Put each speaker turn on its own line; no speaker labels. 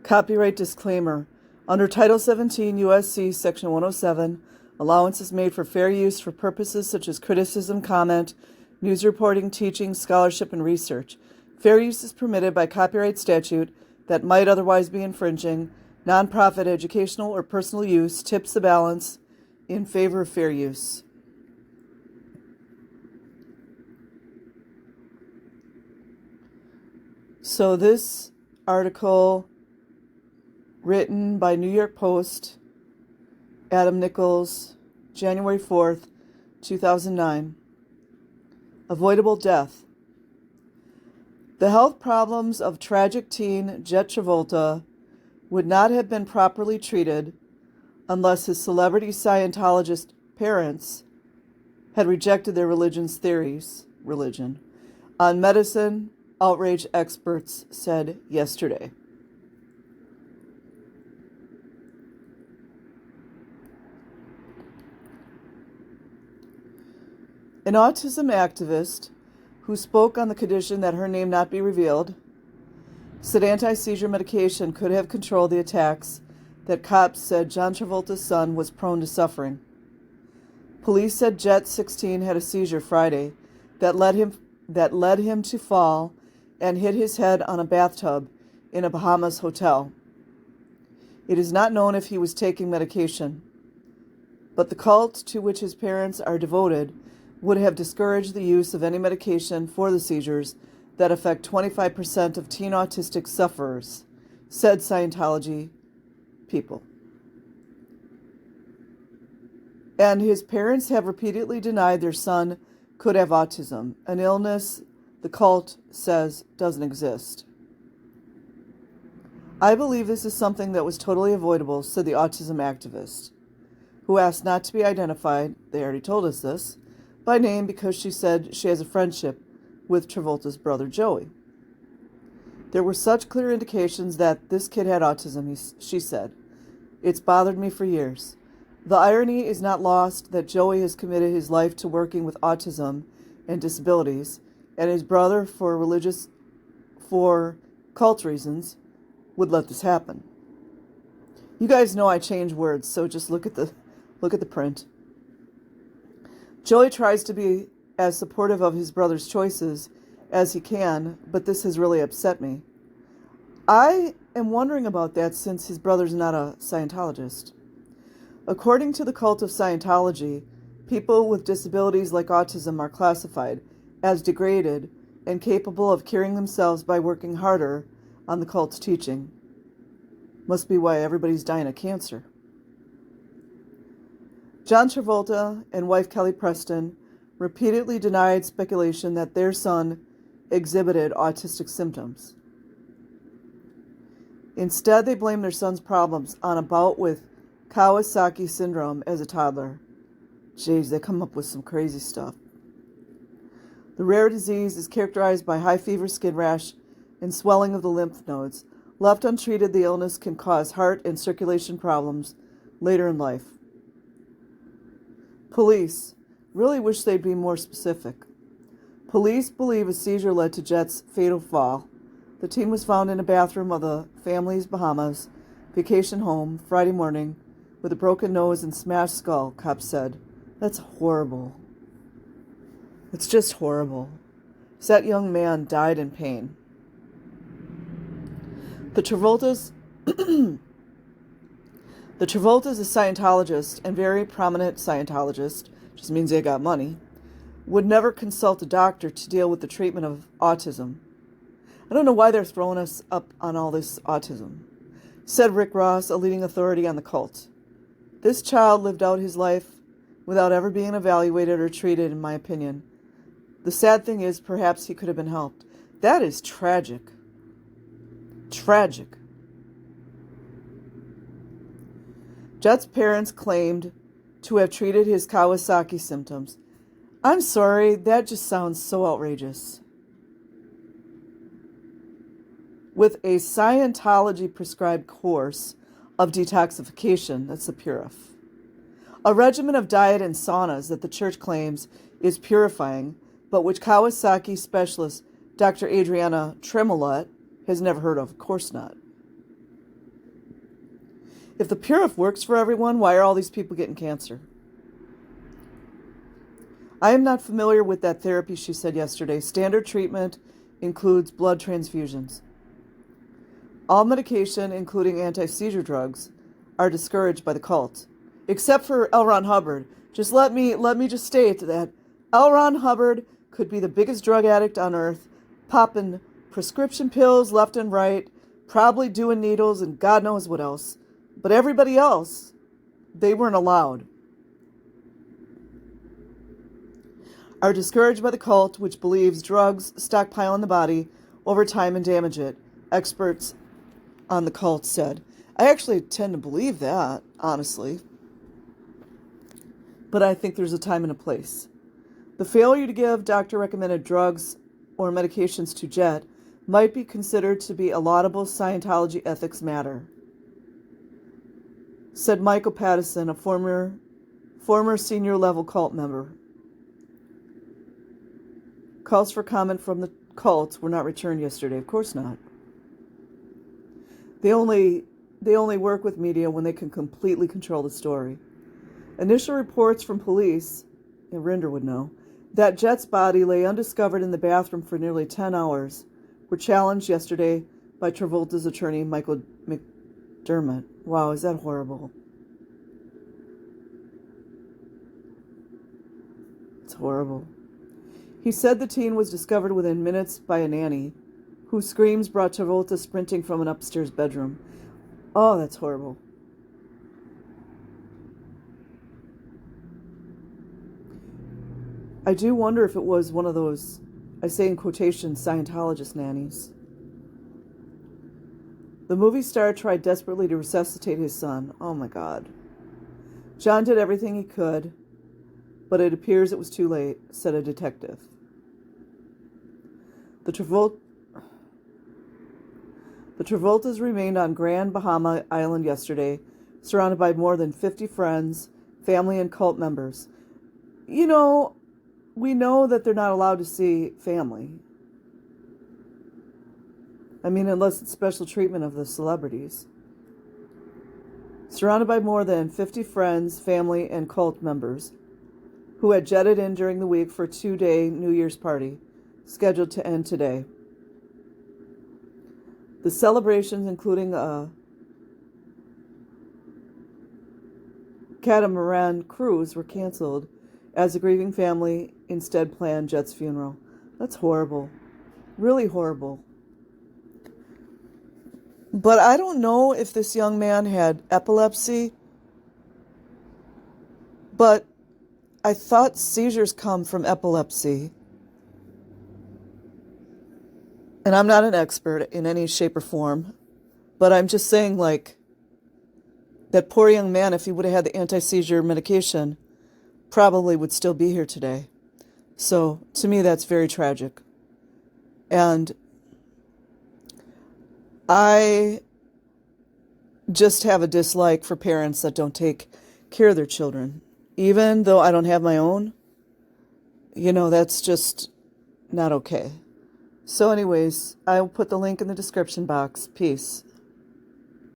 Copyright disclaimer. Under Title 17 U.S.C. Section 107, allowance is made for fair use for purposes such as criticism, comment, news reporting, teaching, scholarship, and research. Fair use is permitted by copyright statute that might otherwise be infringing. Nonprofit educational or personal use tips the balance in favor of fair use. So this article, written by New York Post, Adam Nichols, January 4th, 2009. Avoidable death. The health problems of tragic teen Jett Travolta would not have been properly treated unless his celebrity Scientologist parents had rejected their religion's religion, on medicine, outrage experts said yesterday. An autism activist who spoke on the condition that her name not be revealed said anti-seizure medication could have controlled the attacks that cops said John Travolta's son was prone to suffering. Police said Jett, 16, had a seizure Friday that led him to fall and hit his head on a bathtub in a Bahamas hotel. It is not known if he was taking medication, but the cult to which his parents are devoted would have discouraged the use of any medication for the seizures that affect 25% of teen autistic sufferers, said Scientology people. And his parents have repeatedly denied their son could have autism, an illness the cult says doesn't exist. I believe this is something that was totally avoidable, said the autism activist, who asked not to be identified, they already told us this, by name because she said she has a friendship with Travolta's brother Joey. There were such clear indications that this kid had autism, she said. It's bothered me for years. The irony is not lost that Joey has committed his life to working with autism and disabilities, and his brother, for cult reasons, would let this happen. You guys know I change words, so just look at the print. Joey tries to be as supportive of his brother's choices as he can, but this has really upset me. I am wondering about that since his brother's not a Scientologist. According to the cult of Scientology, people with disabilities like autism are classified as degraded and capable of curing themselves by working harder on the cult's teaching. Must be why everybody's dying of cancer. John Travolta and wife Kelly Preston repeatedly denied speculation that their son exhibited autistic symptoms. Instead, they blamed their son's problems on a bout with Kawasaki syndrome as a toddler. Jeez, they come up with some crazy stuff. The rare disease is characterized by high fever, skin rash, and swelling of the lymph nodes. Left untreated, the illness can cause heart and circulation problems later in life. Police really wish they'd be more specific. Police believe a seizure led to Jett's fatal fall. The teen was found in a bathroom of the family's Bahamas vacation home Friday morning with a broken nose and smashed skull, cops said. That's horrible. It's just horrible. That young man died in pain. The Travolta's a Scientologist and very prominent Scientologist, just means they got money, would never consult a doctor to deal with the treatment of autism. I don't know why they're throwing us up on all this autism, said Rick Ross, a leading authority on the cult. This child lived out his life without ever being evaluated or treated, in my opinion. The sad thing is, perhaps he could have been helped. That is tragic. Tragic. Jett's parents claimed to have treated his Kawasaki symptoms. I'm sorry, that just sounds so outrageous. With a Scientology prescribed course of detoxification, that's the Purif, a regimen of diet and saunas that the church claims is purifying, but which Kawasaki specialist Dr. Adriana Tremollet has never heard of course not. If the Purif works for everyone, why are all these people getting cancer? I am not familiar with that therapy, she said yesterday. Standard treatment includes blood transfusions. All medication, including anti-seizure drugs, are discouraged by the cult, except for L. Ron Hubbard. Just let me just state that L. Ron Hubbard could be the biggest drug addict on earth, popping prescription pills left and right, probably doing needles and God knows what else. But everybody else, they weren't allowed. Are discouraged by the cult, which believes drugs stockpile in the body over time and damage it, experts on the cult said. I actually tend to believe that, honestly. But I think there's a time and a place. The failure to give doctor-recommended drugs or medications to Jett might be considered to be a laudable Scientology ethics matter, said Michael Pattison, a former senior-level cult member. Calls for comment from the cult were not returned yesterday. Of course not. They only work with media when they can completely control the story. Initial reports from police, and Rinder would know, that Jett's body lay undiscovered in the bathroom for nearly 10 hours were challenged yesterday by Travolta's attorney, Michael McDermott. Wow, is that horrible? It's horrible. He said the teen was discovered within minutes by a nanny, whose screams brought Travolta sprinting from an upstairs bedroom. Oh, that's horrible. I do wonder if it was one of those, I say in quotation, Scientologist nannies. The movie star tried desperately to resuscitate his son. Oh my God. John did everything he could, but it appears it was too late, said a detective. The Travoltas remained on Grand Bahama Island yesterday, surrounded by more than 50 friends, family, and cult members. You know, we know that they're not allowed to see family. I mean, unless it's special treatment of the celebrities. Surrounded by more than 50 friends, family, and cult members who had jetted in during the week for a 2-day New Year's party, scheduled to end today. The celebrations, including a catamaran cruise, were canceled as the grieving family instead planned Jett's funeral. That's horrible. Really horrible. But I don't know if this young man had epilepsy, but I thought seizures come from epilepsy. And I'm not an expert in any shape or form, but I'm just saying, like, that poor young man, if he would have had the anti-seizure medication, probably would still be here today. So, to me, that's very tragic. And I just have a dislike for parents that don't take care of their children. Even though I don't have my own, you know, that's just not okay. So anyways, I'll put the link in the description box. Peace.